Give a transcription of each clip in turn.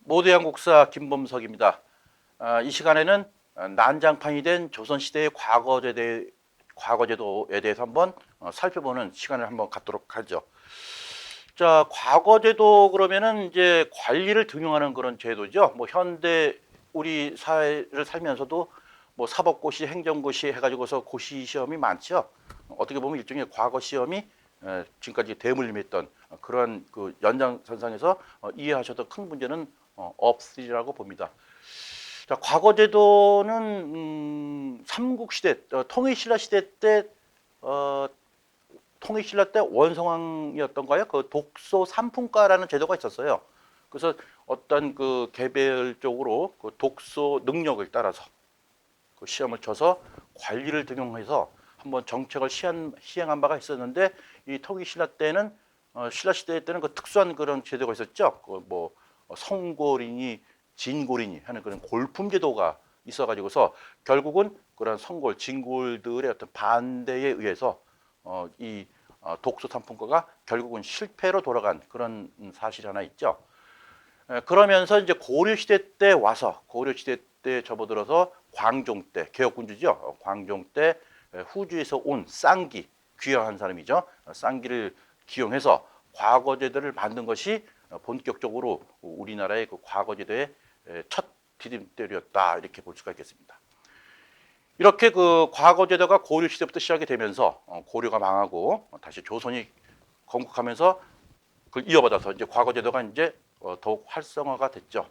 모두양국사 김범석입니다. 이 시간에는 난장판이 된 조선시대의 과거제도에 대해서 한번 살펴보는 시간을 한번 갖도록 하죠. 자, 과거제도 그러면은 이제 관리를 등용하는 그런 제도죠. 뭐 현대 우리 사회를 살면서도 뭐 사법고시, 행정고시 해가지고서 고시 시험이 많죠. 어떻게 보면 일종의 과거 시험이 지금까지 대물림했던 그러한 그 연장선상에서 이해하셔도 큰 문제는 없으리라고 봅니다. 자, 과거 제도는 삼국시대, 통일신라 시대 때 통일신라 때 원성왕이었던가요? 그 독소 삼품과라는 제도가 있었어요. 그래서 어떤 그 개별적으로 그 독소 능력을 따라서 그 시험을 쳐서 관리를 등용해서 한번 정책을 시행한 바가 있었는데, 이 통일신라 때는 신라 시대 때는 그 특수한 그런 제도가 있었죠. 그 뭐 성골이니 진골이니 하는 그런 골품 제도가 있어가지고서 결국은 그런 성골, 진골들의 어떤 반대에 의해서 이 독소 삼품과가 결국은 실패로 돌아간 그런 사실이 하나 있죠. 그러면서 이제 고려 시대 때 와서 고려 시대 때 접어들어서 광종 때 개혁군주죠. 광종 때 후주에서 온 쌍기, 귀화한 사람이죠. 쌍기를 기용해서 과거제도를 만든 것이 본격적으로 우리나라의 그 과거제도의 첫 디딤돌이었다, 이렇게 볼 수가 있겠습니다. 이렇게 그 과거제도가 고려 시대부터 시작이 되면서 고려가 망하고 다시 조선이 건국하면서 그걸 이어받아서 이제 과거제도가 이제 더욱 활성화가 됐죠.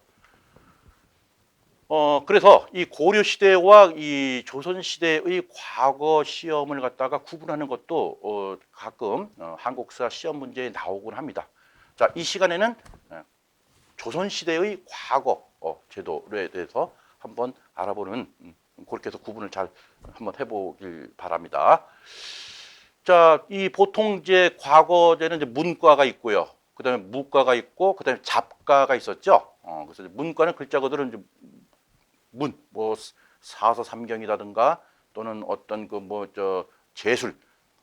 그래서 이 고려 시대와 이 조선 시대의 과거 시험을 갖다가 구분하는 것도 가끔 한국사 시험 문제에 나오곤 합니다. 자, 이 시간에는 조선 시대의 과거 제도에 대해서 한번 알아보는, 그렇게 해서 구분을 잘 한번 해보길 바랍니다. 자, 이 보통 이제 과거제는 이제 문과가 있고요. 그다음에 무과가 있고, 그다음에 잡과가 있었죠. 그래서 문과는 글자 그대로 이제 뭐 사서삼경이라든가 또는 어떤 그 뭐 제술,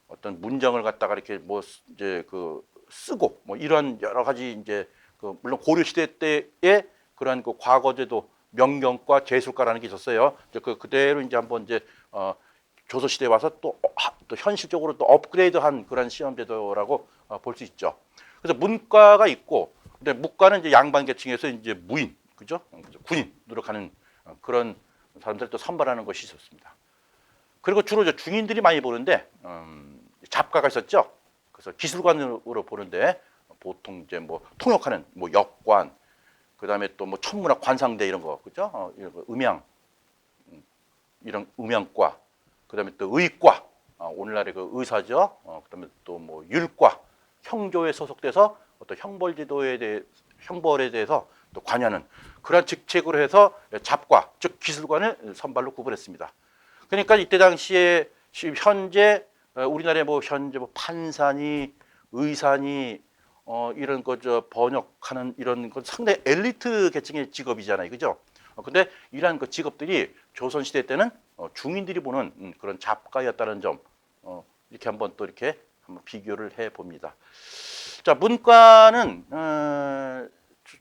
어떤 문장을 갖다가 이렇게 뭐 이제 그 쓰고 뭐 이런 여러 가지 이제 그 물론 고려 시대 때의 그러한 그 과거제도 명경과 제술과라는 게 있었어요. 이제 그대로 이제 한번 이제 조선 시대에 와서 또 현실적으로 또 업그레이드한 그런 시험 제도라고 볼 수 있죠. 그래서 문과가 있고, 근데 무과는 이제 양반 계층에서 이제 무인, 그죠? 군인으로 가는 그런 사람들 또 선발하는 것이 있었습니다. 그리고 주로 이제 중인들이 많이 보는데 잡과가 있었죠. 그래서 기술관으로 보는데 보통 이제 뭐 통역하는 뭐 역관, 그다음에 또 뭐 천문학 관상대 이런 거, 그죠? 이런 거 음양, 이런 음양과, 그다음에 또 의과, 오늘날의 그 의사죠. 그다음에 또 뭐 율과, 형조에 소속돼서 어떤 형벌에 대해서 또 관여하는 그러한 직책으로 해서 잡과, 즉 기술관을 선발로 구분했습니다. 그러니까 이때 당시에 현재 우리나라에 뭐 현재 뭐 판사니 의사니 이런 거저 번역하는 이런 건 상당히 엘리트 계층의 직업이잖아요, 그죠? 근데 이러한 그 직업들이 조선 시대 때는 중인들이 보는 그런 잡과였다는 점, 이렇게 한번 또 이렇게 한번 비교를 해 봅니다. 자, 문과는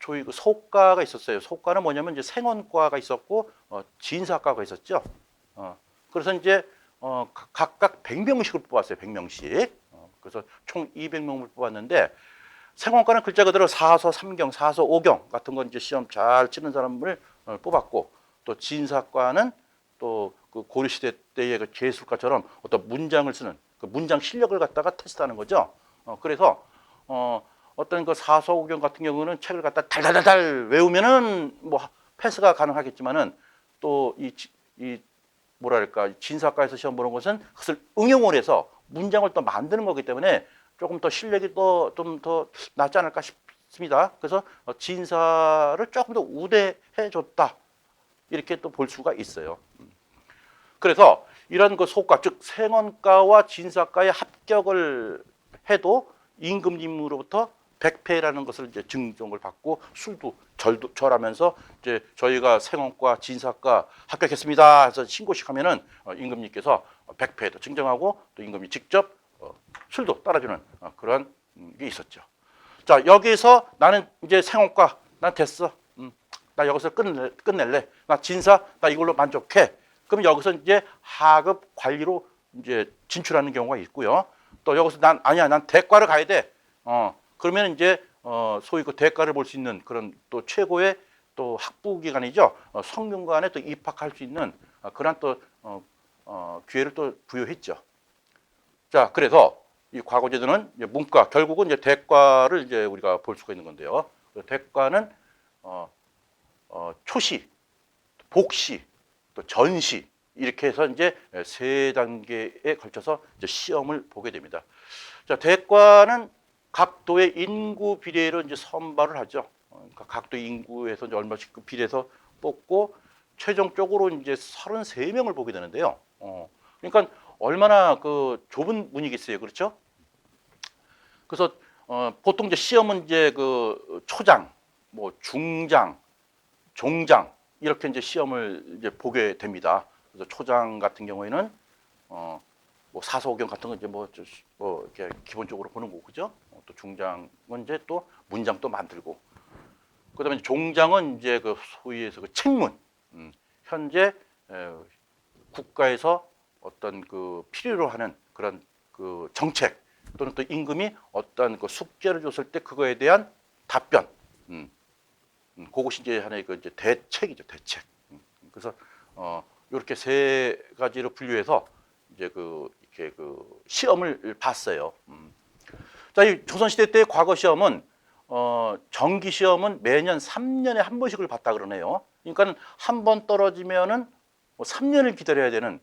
저희 그 소과가 있었어요. 소과는 뭐냐면 이제 생원과가 있었고 진사과가 있었죠. 그래서 이제 각각 100명씩을 뽑았어요. 100명씩. 그래서 총 200명을 뽑았는데, 생원과는 글자 그대로 사서 삼경, 사서 오경 같은 건 이제 시험 잘 치는 사람을 뽑았고, 또 진사과는 또 그 고려 시대 때의 그 제술과처럼 어떤 문장을 쓰는 그 문장 실력을 갖다가 테스트하는 거죠. 그래서 어떤 그 사서 오경 같은 경우는 책을 갖다 달달달달 외우면은 뭐 패스가 가능하겠지만은 또 이 뭐랄까 진사과에서 시험 보는 것은 그것을 응용을 해서 문장을 또 만드는 거기 때문에 조금 더 실력이 또 좀 더 낫지 않을까 싶습니다. 그래서 진사를 조금 더 우대해 줬다, 이렇게 또 볼 수가 있어요. 그래서 이런 그 소과, 즉 생원과와 진사과의 합격을 해도 임금님으로부터 백패라는 것을 이제 증정을 받고 술도 절하면서 이제 저희가 생원과 진사과 합격했습니다 해서 신고식 하면은 임금님께서 백패도 증정하고 또 임금이 직접 술도 따라주는 그런 게 있었죠. 자, 여기서 나는 이제 생원과 난 됐어. 나 여기서 끝낼래. 나 진사, 나 이걸로 만족해. 그럼 여기서 이제 하급 관리로 이제 진출하는 경우가 있고요. 또 여기서 난 아니야, 난 대과를 가야 돼. 그러면 이제 소위 그 대과를 볼 수 있는 그런 또 최고의 또 학부 기관이죠. 성균관에 또 입학할 수 있는 그런 또 기회를 또 부여했죠. 자, 그래서 이 과거제도는 이제 문과 결국은 이제 대과를 이제 우리가 볼 수가 있는 건데요. 대과는 초시, 복시, 또 전시 이렇게 해서 이제 세 단계에 걸쳐서 이제 시험을 보게 됩니다. 자, 대과는 각 도의 인구 비례로 이제 선발을 하죠. 그러니까 각 도 인구에서 이제 얼마씩 그 비례해서 뽑고 최종적으로 이제 33명을 보게 되는데요. 그러니까 얼마나 그 좁은 문이겠어요, 그렇죠? 그래서 보통 이제 시험은 이제 그 초장, 뭐 중장, 종장 이렇게 이제 시험을 이제 보게 됩니다. 그래서 초장 같은 경우에는 뭐 사소경 같은 거 이제 뭐 이렇게 기본적으로 보는 거고, 그죠? 또 중장은 이제 또 문장 또 만들고, 그다음에 종장은 이제 그 소위에서 그 책문, 현재 국가에서 어떤 그 필요로 하는 그런 그 정책 또는 또 임금이 어떤 그 숙제를 줬을 때 그거에 대한 답변, 그것이 이제 하나의 그 이제 대책이죠, 대책. 그래서 이렇게 세 가지로 분류해서 이제 이렇게 그 시험을 봤어요. 자, 이 조선시대 때 과거 시험은 정기 시험은 매년 3년에 한 번씩을 봤다 그러네요. 그러니까 한 번 떨어지면은 뭐 3년을 기다려야 되는,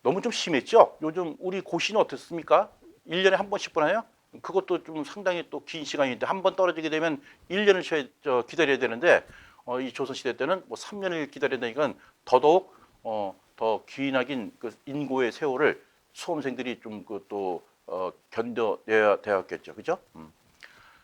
너무 좀 심했죠? 요즘 우리 고시는 어떻습니까? 1년에 한 번씩 보나요? 그것도 좀 상당히 또 긴 시간인데 한 번 떨어지게 되면 1년을 기다려야 되는데 이 조선시대 때는 뭐 3년을 기다려야 되니까 더더욱 더 기나긴 그 인고의 세월을 수험생들이 좀 또 견뎌내야 되었겠죠. 그죠?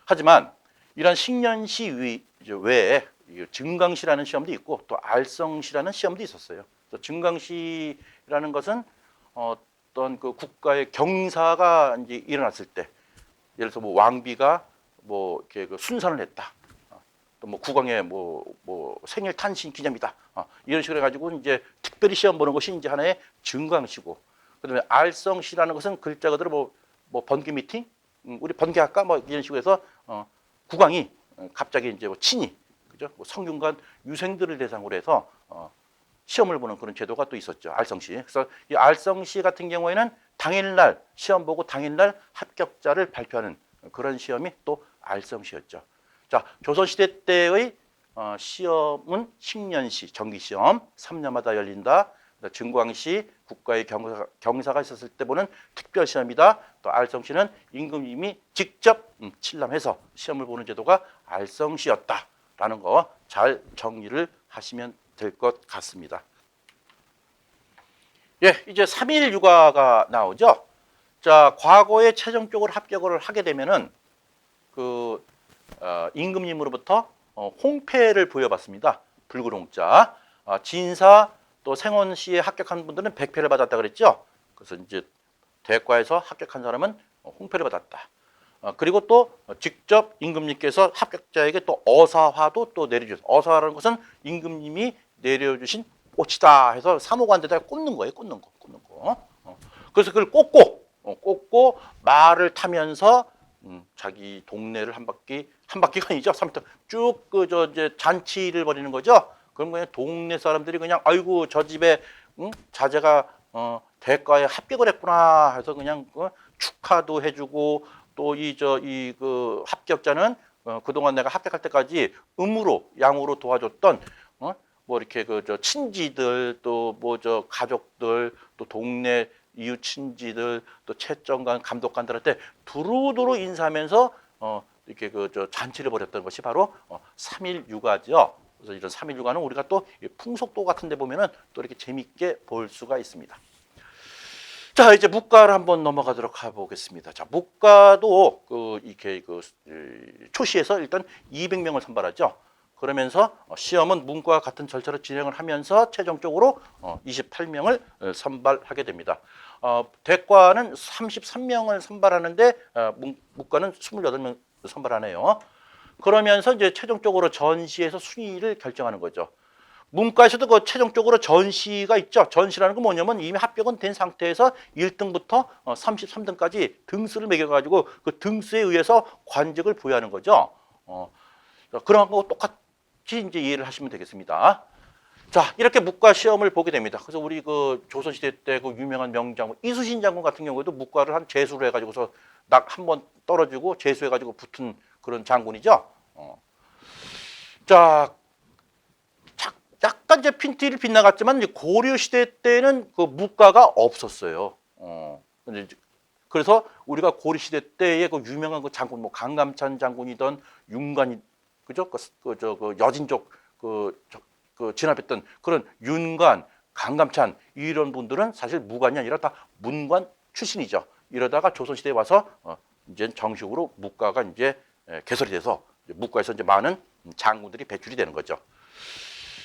하지만 이런 식년시 외에 증강시라는 시험도 있고 또 알성시라는 시험도 있었어요. 증강시라는 것은 어떤 그 국가의 경사가 이제 일어났을 때, 예를 들어서 뭐 왕비가 뭐 이렇게 그 순산을 했다, 또 뭐 국왕의 뭐 생일 탄신 기념이다, 이런 식으로 해가지고 이제 특별히 시험 보는 것이 이제 하나의 증강시고, 그다음에 알성시라는 것은 글자 그대로 뭐 번개 미팅, 우리 번개할까 뭐 이런 식으로 해서 국왕이 갑자기 이제 뭐 친히, 그죠? 뭐 성균관 유생들을 대상으로 해서 시험을 보는 그런 제도가 또 있었죠. 알성시. 그래서 이 알성시 같은 경우에는 당일날 시험 보고 당일날 합격자를 발표하는 그런 시험이 또 알성시였죠. 자, 조선시대 때의 시험은 식년시, 정기시험 3년마다 열린다. 증광시, 국가의 경사가 있었을 때 보는 특별시험이다. 또 알성시는 임금님이 직접 칠람해서 시험을 보는 제도가 알성시였다라는 거 잘 정리를 하시면 될 것 같습니다. 예, 이제 3일 육아가 나오죠. 자, 과거에 최종적으로 합격을 하게 되면은 그 임금님으로부터 홍패를 부여받습니다. 붉은 홍자. 진사 또 생원시에 합격한 분들은 백패를 받았다 그랬죠. 그래서 이제 대과에서 합격한 사람은 홍패를 받았다. 그리고 또 직접 임금님께서 합격자에게 또 어사화도 또 내려주셨어요. 어사화라는 것은 임금님이 내려주신 꽃이다 해서 사모관대다 꽂는 거예요. 꽂는 거. 그래서 그걸 꽂고 말을 타면서 자기 동네를 한 바퀴가 아니죠. 3m 쭉 이제 잔치를 벌이는 거죠. 그럼 그냥 동네 사람들이 그냥 아이고 저 집에 자제가 대과에 합격을 했구나 해서 그냥 축하도 해주고, 또 그 합격자는 그동안 내가 합격할 때까지 양으로 도와줬던 뭐 이렇게 저 친지들, 또 뭐 저 가족들, 또 동네 이웃 친지들, 또 채점관 감독관들한테 두루두루 인사하면서 이렇게 저 잔치를 벌였던 것이 바로 3일 육아죠. 그래서 이런 3일 육아는 우리가 또 풍속도 같은 데 보면은 또 이렇게 재밌게 볼 수가 있습니다. 자, 이제 문과를 한번 넘어가도록 해보겠습니다. 자, 문과도 이렇게 초시에서 일단 200명을 선발하죠. 그러면서 시험은 문과와 같은 절차로 진행을 하면서 최종적으로 28명을 선발하게 됩니다. 대과는 33명을 선발하는데 문과는 28명 선발하네요. 그러면서 이제 최종적으로 전시에서 순위를 결정하는 거죠. 문과에서도 그 최종적으로 전시가 있죠. 전시라는 건 뭐냐면 이미 합격은 된 상태에서 1등부터 33등까지 등수를 매겨가지고 그 등수에 의해서 관직을 부여하는 거죠. 그런 거 똑같이 이제 이해를 하시면 되겠습니다. 자, 이렇게 문과 시험을 보게 됩니다. 그래서 우리 그 조선시대 때 그 유명한 명장군 이수신 장군 같은 경우에도 문과를 한 재수를 해가지고서 낙 한 번 떨어지고 재수해가지고 붙은 그런 장군이죠. 자, 약간 이제 핀티를 빗나갔지만 이제 고려 시대 때는 그 문과가 없었어요. 그래서 우리가 고려 시대 때의 그 유명한 그 장군, 뭐 강감찬 장군이던 윤관이 그죠? 그 여진족 진압했던 그런 윤관, 강감찬 이런 분들은 사실 무관이 아니라 다 문관 출신이죠. 이러다가 조선 시대에 와서 이제 정식으로 문과가 이제 개설이 돼서 문과에서 이제 많은 장군들이 배출이 되는 거죠.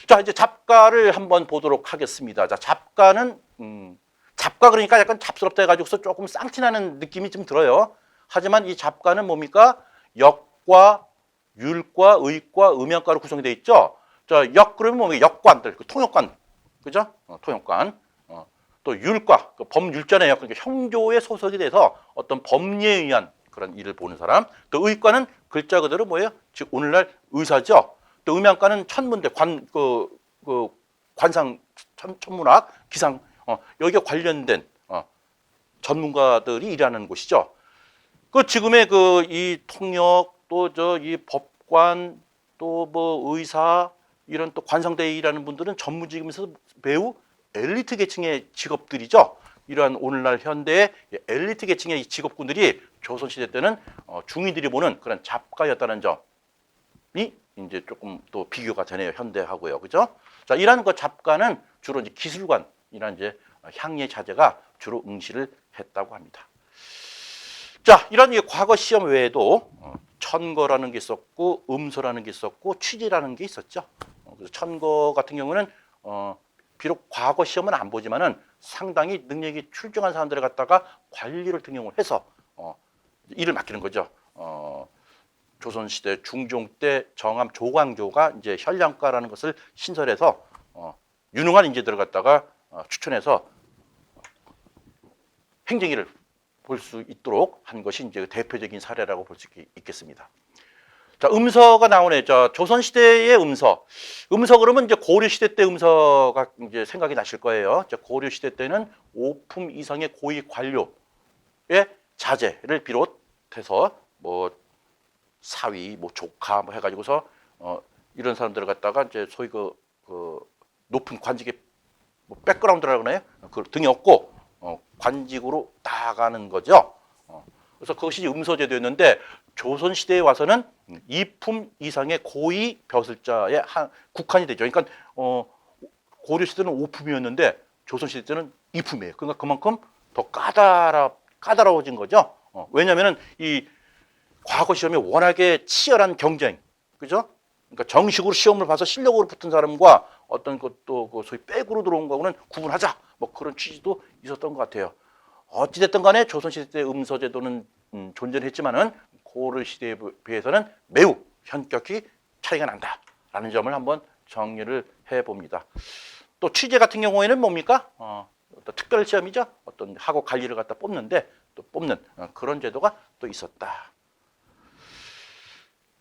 자, 이제 잡과를 한번 보도록 하겠습니다. 자, 잡과는 잡과 그러니까 약간 잡스럽다 해가지고서 조금 쌍티나는 느낌이 좀 들어요. 하지만 이 잡과는 뭡니까? 역과, 율과, 의과, 음양과로 구성되어 있죠. 자, 역 그러면 뭡니까? 역관들, 그 통역관, 그죠? 통역관. 또 율과, 그 법률자네요. 그러니까 형조에 소속이 돼서 어떤 법리에 의한 그런 일을 보는 사람. 또 의과는 글자 그대로 뭐예요? 즉 오늘날 의사죠. 또 음양과는 천문대, 관상, 천문학, 기상, 여기에 관련된 전문가들이 일하는 곳이죠. 그 지금의 그 이 통역 또 이 법관 또 뭐 의사 이런 또 관상대에 일하는 분들은 전문직이면서 매우 엘리트 계층의 직업들이죠. 이러한 오늘날 현대의 엘리트 계층의 직업군들이 조선시대 때는 중인들이 보는 그런 잡과였다는 점이 이제 조금 또 비교가 되네요. 현대하고요. 그죠? 자, 이러한 그 잡과는 주로 이제 기술관이라는 이제 향예 자제가 주로 응시를 했다고 합니다. 자, 이런 과거 시험 외에도 천거라는 게 있었고 음서라는 게 있었고 취지라는 게 있었죠. 그래서 천거 같은 경우는 비록 과거 시험은 안 보지만은 상당히 능력이 출중한 사람들을 갖다가 관리를 등용을 해서 일을 맡기는 거죠. 조선시대 중종 때 정암 조광조가 이제 현량과라는 것을 신설해서 유능한 인재들을 갖다가 추천해서 행정일을 볼 수 있도록 한 것이 이제 대표적인 사례라고 볼 수 있겠습니다. 자, 음서가 나오네. 자, 조선시대의 음서. 음서 그러면 이제 고려시대 때 음서가 이제 생각이 나실 거예요. 자, 고려시대 때는 5품 이상의 고위 관료의 자제를 비롯해서 뭐 사위, 뭐 조카 뭐 해가지고서 이런 사람들을 갖다가 이제 소위 그 높은 관직의 뭐 백그라운드라고 하나요? 그 등이 없고 관직으로 나가는 거죠. 그래서 그것이 음서제도였는데 조선 시대에 와서는 2품 이상의 고위 벼슬자의 국한이 되죠. 그러니까 고려 시대는 5품이었는데 조선 시대 때는 2품이에요. 그러니까 그만큼 더 까다로워진 거죠. 왜냐하면은 이 과거 시험이 워낙에 치열한 경쟁, 그죠? 그러니까 정식으로 시험을 봐서 실력으로 붙은 사람과 어떤 것도 그 소위 백으로 들어온 거하고는 구분하자, 뭐 그런 취지도 있었던 것 같아요. 어찌됐든 간에 조선시대 때 음서제도는 존재했지만은 고려 시대에 비해서는 매우 현격히 차이가 난다라는 점을 한번 정리를 해봅니다. 또 취재 같은 경우에는 뭡니까? 어떤 특별 시험이죠. 어떤 학업 관리를 갖다 뽑는데 또 뽑는 그런 제도가 또 있었다.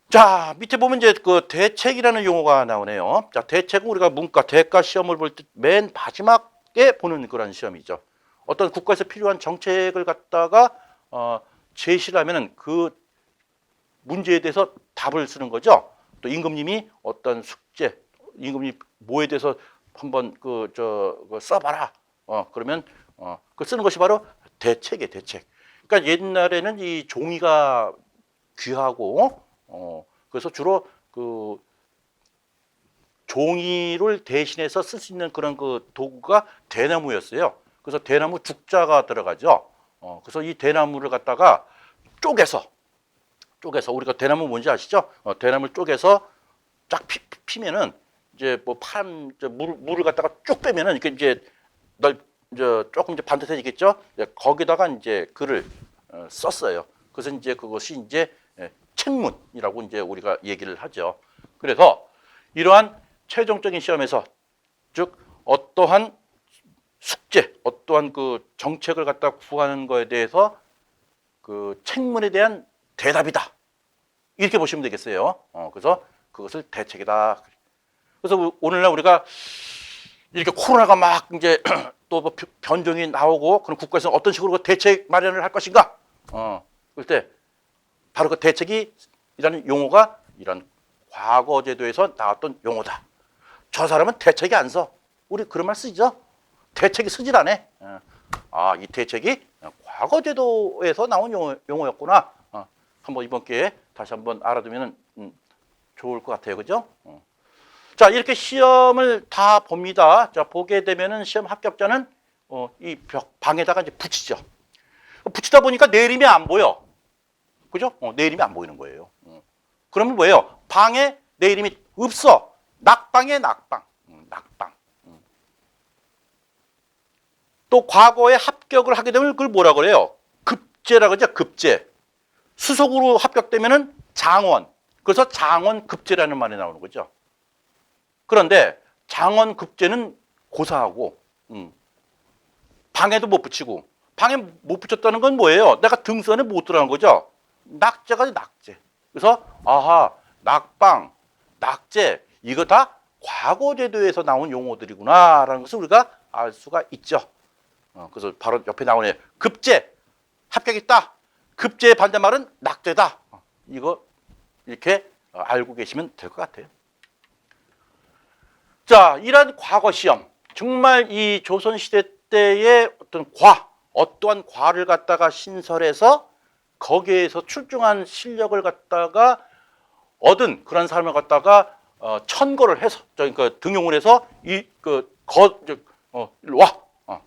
자, 밑에 보면 이제 그 대책이라는 용어가 나오네요. 자, 대책은 우리가 문과, 대과 시험을 볼 때 맨 마지막에 보는 그런 시험이죠. 어떤 국가에서 필요한 정책을 갖다가 제시를 하면은 그 문제에 대해서 답을 쓰는 거죠. 또 임금님이 어떤 숙제, 임금님 뭐에 대해서 한번 써봐라. 그러면 그 쓰는 것이 바로 대책이에요, 대책. 그러니까 옛날에는 이 종이가 귀하고 그래서 주로 그 종이를 대신해서 쓸 수 있는 그런 그 도구가 대나무였어요. 그래서 대나무 죽자가 들어가죠. 그래서 이 대나무를 갖다가 쪼개서 우리가 대나무 뭔지 아시죠? 대나무를 쪼개서 쫙 피면은 이제 뭐 파란 물을 갖다가 쭉 빼면은 이렇게 이제 조금 이제 반듯해지겠죠? 거기다가 이제 글을 썼어요. 그래서 이제 그것이 이제 책문이라고 이제 우리가 얘기를 하죠. 그래서 이러한 최종적인 시험에서 즉 어떠한 숙제, 어떠한 그 정책을 갖다 구하는 거에 대해서 그 책문에 대한 대답이다. 이렇게 보시면 되겠어요. 그래서 그것을 대책이다. 그래서 오늘날 우리가 이렇게 코로나가 막 이제 또 뭐 변종이 나오고 그럼 국가에서 어떤 식으로 대책 마련을 할 것인가? 그럴 때 바로 그 대책이라는 용어가 이런 과거 제도에서 나왔던 용어다. 저 사람은 대책이 안 써. 우리 그런 말 쓰죠. 대책이 쓰질 않아. 이 대책이 과거 제도에서 나온 용어였구나. 한번 이번 기회에 다시 한번 알아두면 좋을 것 같아요. 그죠? 자, 이렇게 시험을 다 봅니다. 자, 보게 되면은 시험 합격자는 이 방에다가 이제 붙이죠. 붙이다 보니까 내 이름이 안 보여. 그죠? 내 이름이 안 보이는 거예요. 그러면 뭐예요? 방에 내 이름이 없어. 낙방에 낙방. 낙방. 또 과거에 합격을 하게 되면 그걸 뭐라 그래요? 급제라고 하죠. 급제. 수석으로 합격되면은 장원. 그래서 장원급제라는 말이 나오는 거죠. 그런데 장원급제는 고사하고 방에도 못 붙이고 방에 못 붙였다는 건 뭐예요? 내가 등선에 못 들어간 거죠. 낙제가 낙제. 그래서 낙방, 낙제 이거 다 과거 제도에서 나온 용어들이구나라는 것을 우리가 알 수가 있죠. 그래서 바로 옆에 나오네요. 급제, 합격했다. 급제의 반대말은 낙제다. 이거 이렇게 알고 계시면 될 것 같아요. 자, 이런 과거 시험, 정말 이 조선시대 때의 어떠한 과를 갖다가 신설해서 거기에서 출중한 실력을 갖다가 얻은 그런 사람을 갖다가 천거를 해서, 그러니까 등용을 해서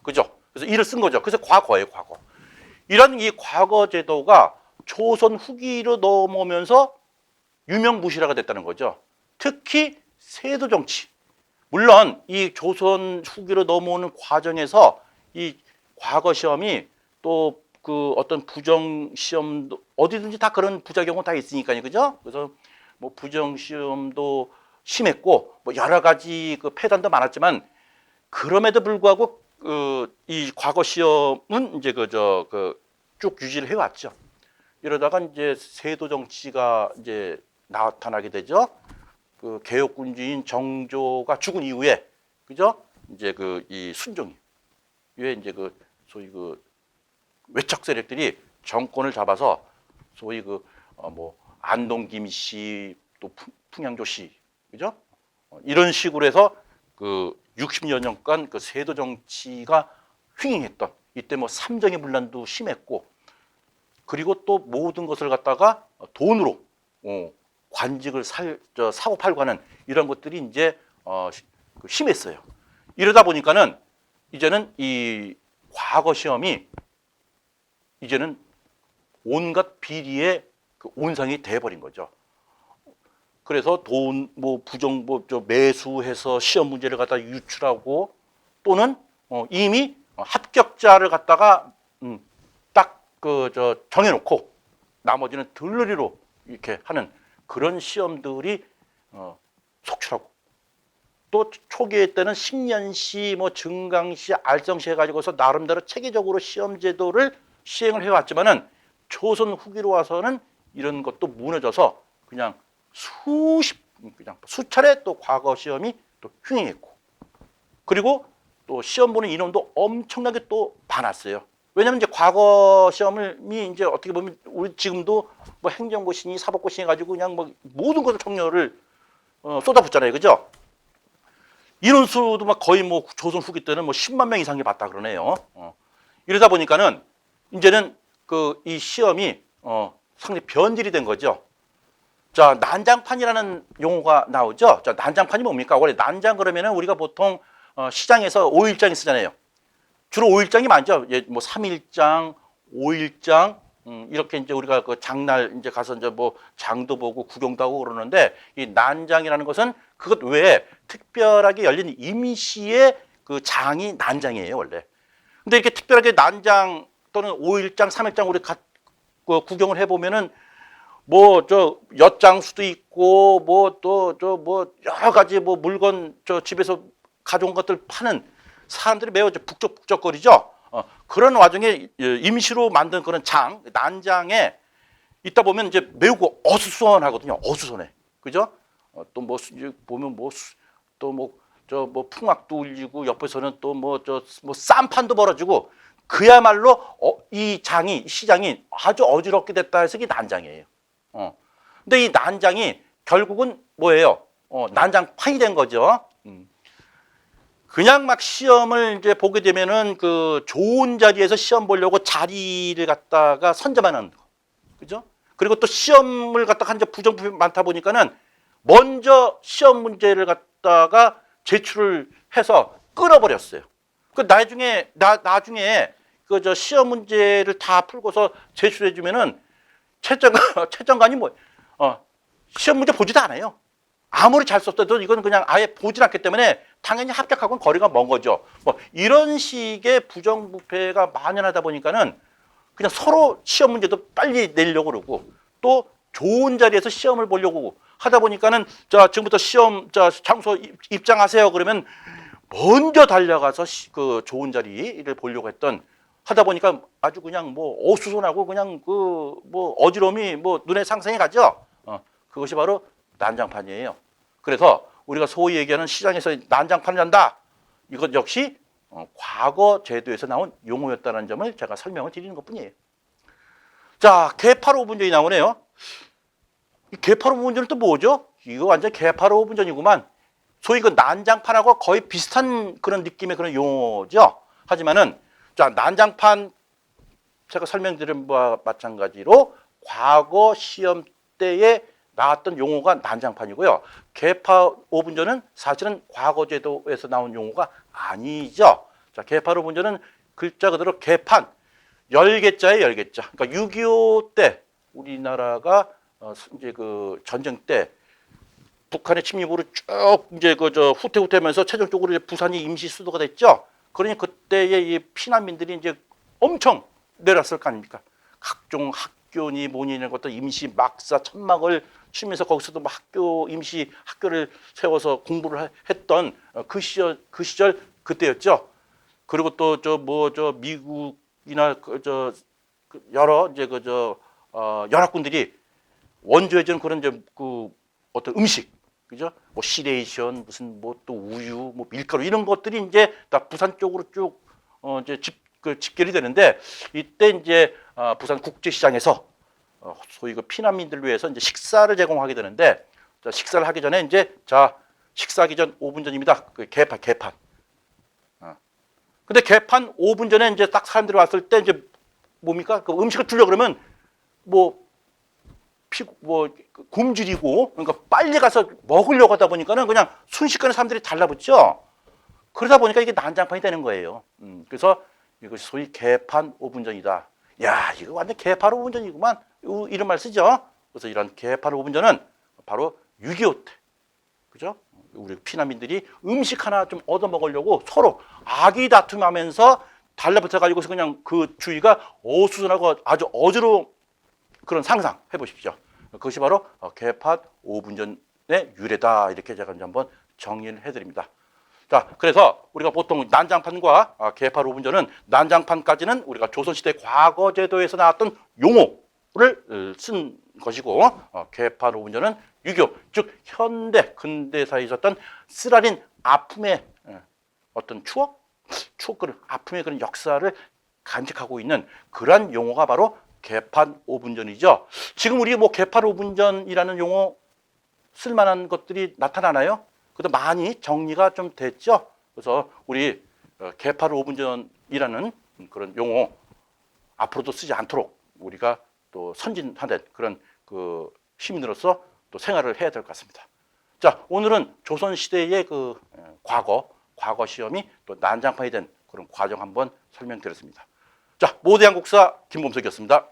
그죠? 그래서 일을 쓴 거죠. 그래서 과거예요, 과거. 이런 이 과거 제도가 조선 후기로 넘어오면서 유명무실화가 됐다는 거죠. 특히 세도 정치. 물론 이 조선 후기로 넘어오는 과정에서 이 과거 시험이 또 그 어떤 부정 시험도 어디든지 다 그런 부작용은 다 있으니까요, 그죠? 그래서 뭐 부정 시험도 심했고 뭐 여러 가지 그 폐단도 많았지만 그럼에도 불구하고 이 과거 시험은 이제 쭉 유지를 해왔죠. 이러다가 이제 세도 정치가 이제 나타나게 되죠. 그 개혁군주인 정조가 죽은 이후에, 그죠? 이제 이 순종이 왜 이제 소위 외척 세력들이 정권을 잡아서 소위 뭐 안동 김씨 또 풍양조 씨, 그죠? 이런 식으로 해서 60여 년간 그 세도 정치가 횡행했던 이때 뭐 삼정의 분란도 심했고 그리고 또 모든 것을 갖다가 돈으로 관직을 사고 팔고 하는 이런 것들이 이제 심했어요. 이러다 보니까는 이제는 이 과거 시험이 이제는 온갖 비리의 온상이 돼버린 거죠. 그래서 매수해서 시험 문제를 갖다 유출하고 또는 이미 합격자를 갖다가 딱 정해놓고 나머지는 들러리로 이렇게 하는 그런 시험들이 속출하고 또 초기에 때는 신년시, 뭐 증강시, 알성시 해가지고서 나름대로 체계적으로 시험 제도를 시행을 해왔지만은 조선 후기로 와서는 이런 것도 무너져서 그냥 수차례 또 과거 시험이 또 흉행했고 그리고 또 시험 보는 인원도 엄청나게 또 많았어요. 왜냐하면 이제 과거 시험이 이제 어떻게 보면 우리 지금도 뭐 행정고시니 사법고시 해가지고 그냥 뭐 모든 것을 청료를 쏟아붓잖아요, 그죠? 인원수도 막 거의 뭐 조선 후기 때는 뭐 10만 명 이상이 봤다 그러네요. 이러다 보니까는 이제는 이 시험이 상당히 변질이 된 거죠. 자, 난장판이라는 용어가 나오죠. 자, 난장판이 뭡니까? 원래 난장 그러면은 우리가 보통 시장에서 5일장이 쓰잖아요. 주로 5일장이 많죠. 예, 뭐 3일장, 5일장 이렇게 이제 우리가 장날 이제 가서 이제 뭐 장도 보고 구경도 하고 그러는데 이 난장이라는 것은 그것 외에 특별하게 열린 임시의 그 장이 난장이에요, 원래. 근데 이렇게 특별하게 난장 또는 5일장, 3일장 우리 구경을 해보면은 뭐 저 엿장수도 있고 뭐 또 저 뭐 여러 가지 뭐 물건 저 집에서 가져온 것들 파는 사람들이 매우 북적북적거리죠. 그런 와중에 임시로 만든 그런 장, 난장에 있다 보면 이제 매우 어수선하거든요. 어수선해. 그죠? 또 뭐 보면 뭐 또 뭐 저 뭐 풍악도 울리고 옆에서는 또 뭐 저 뭐 쌈판도 벌어지고 그야말로 이 장이 시장이 아주 어지럽게 됐다 해서 이게 난장이에요. 근데 이 난장이 결국은 뭐예요? 난장판이 된 거죠. 그냥 막 시험을 이제 보게 되면은 그 좋은 자리에서 시험 보려고 자리를 갖다가 선점하는 거. 그죠? 그리고 또 시험을 갖다가 이제 부정부패 많다 보니까는 먼저 시험 문제를 갖다가 제출을 해서 끊어버렸어요. 그 나중에 그 저 시험 문제를 다 풀고서 제출해 주면은 채점관이 뭐 시험 문제 보지도 않아요. 아무리 잘 썼어도 이건 그냥 아예 보질 않기 때문에 당연히 합격하고는 거리가 먼 거죠. 뭐 이런 식의 부정부패가 만연하다 보니까는 그냥 서로 시험 문제도 빨리 내려고 그러고 또 좋은 자리에서 시험을 보려고 하다 보니까는 자 지금부터 시험 자 장소 입장하세요 그러면 먼저 달려가서 그 좋은 자리를 보려고 했던 하다 보니까 아주 그냥 뭐 어수선하고 그냥 그 뭐 어지러움이 뭐 눈에 상상이 가죠. 그것이 바로 난장판이에요. 그래서 우리가 소위 얘기하는 시장에서 난장판을 한다. 이것 역시 과거 제도에서 나온 용어였다는 점을 제가 설명을 드리는 것뿐이에요. 자, 개팔 5분전이 나오네요. 이 개팔 5분전은 또 뭐죠? 이거 완전 개팔 5분전이구만. 소위 그 난장판하고 거의 비슷한 그런 느낌의 그런 용어죠. 하지만은 자, 난장판 제가 설명드린 바와 마찬가지로 과거 시험 때에 나왔던 용어가 난장판이고요. 개파 5분전은 사실은 과거 제도에서 나온 용어가 아니죠. 자, 개파 5분전은 글자 그대로 개판, 열개자의 열개자. 그러니까 6.25 때 우리나라가 이제 그 전쟁 때 북한의 침입으로 쭉 이제 그 저 후퇴하면서 최종적으로 이제 부산이 임시 수도가 됐죠. 그러니 그때의 이 피난민들이 이제 엄청 내렸을 거 아닙니까? 각종 학교니 뭐니 이런 것도 임시 막사 천막을 치면서 거기서도 뭐 학교 임시 학교를 세워서 공부를 했던 그 시절 그때였죠. 그리고 또 저 뭐 저 미국이나 그 여러 이제 연합군들이 원조해 주는 그런 이제 그 어떤 음식 그죠? 뭐 시레이션 무슨 뭐 또 우유 뭐 밀가루 이런 것들이 이제 다 부산 쪽으로 쭉 이제 집결이 되는데 이때 이제 부산 국제시장에서 소위 그 피난민들을 위해서 이제 식사를 제공하게 되는데 자, 식사를 하기 전에 이제 자 식사하기 전 5분 전입니다. 그 개판. 근데 개판 5분 전에 이제 딱 사람들이 왔을 때 이제 뭡니까? 그 음식을 주려 그러면 뭐 굶주리고 그러니까 빨리 가서 먹으려고 하다 보니까는 그냥 순식간에 사람들이 달라붙죠. 그러다 보니까 이게 난장판이 되는 거예요. 그래서 이것이 소위 개판 5분전이다. 야, 이거 완전 개판 5분전이구만. 이런 말 쓰죠. 그래서 이런 개판 5분전은 바로 6.25 때, 그죠? 우리 피난민들이 음식 하나 좀 얻어 먹으려고 서로 아기 다툼하면서 달라붙어가지고서 그냥 그 주위가 어수선하고 아주 어지러운 그런 상상 해보십시오. 그것이 바로 개판 5분전의 유래다. 이렇게 제가 이제 한번 정리를 해드립니다. 자, 그래서 우리가 보통 난장판과 개판 5분전은 난장판까지는 우리가 조선시대 과거 제도에서 나왔던 용어를 쓴 것이고 개판 5분전은 6.25, 즉 현대 근대사에 있었던 쓰라린 아픔의 어떤 그런 아픔의 그런 역사를 간직하고 있는 그러한 용어가 바로 개판 5분전이죠. 지금 우리 뭐 개판 5분전이라는 용어 쓸만한 것들이 나타나나요? 그래도 많이 정리가 좀 됐죠. 그래서 우리 개판 5분전이라는 그런 용어 앞으로도 쓰지 않도록 우리가 또 선진화된 그런 그 시민으로서 또 생활을 해야 될 것 같습니다. 자, 오늘은 조선시대의 그 과거 시험이 또 난장판이 된 그런 과정 한번 설명드렸습니다. 자, 모대한국사 김범석이었습니다.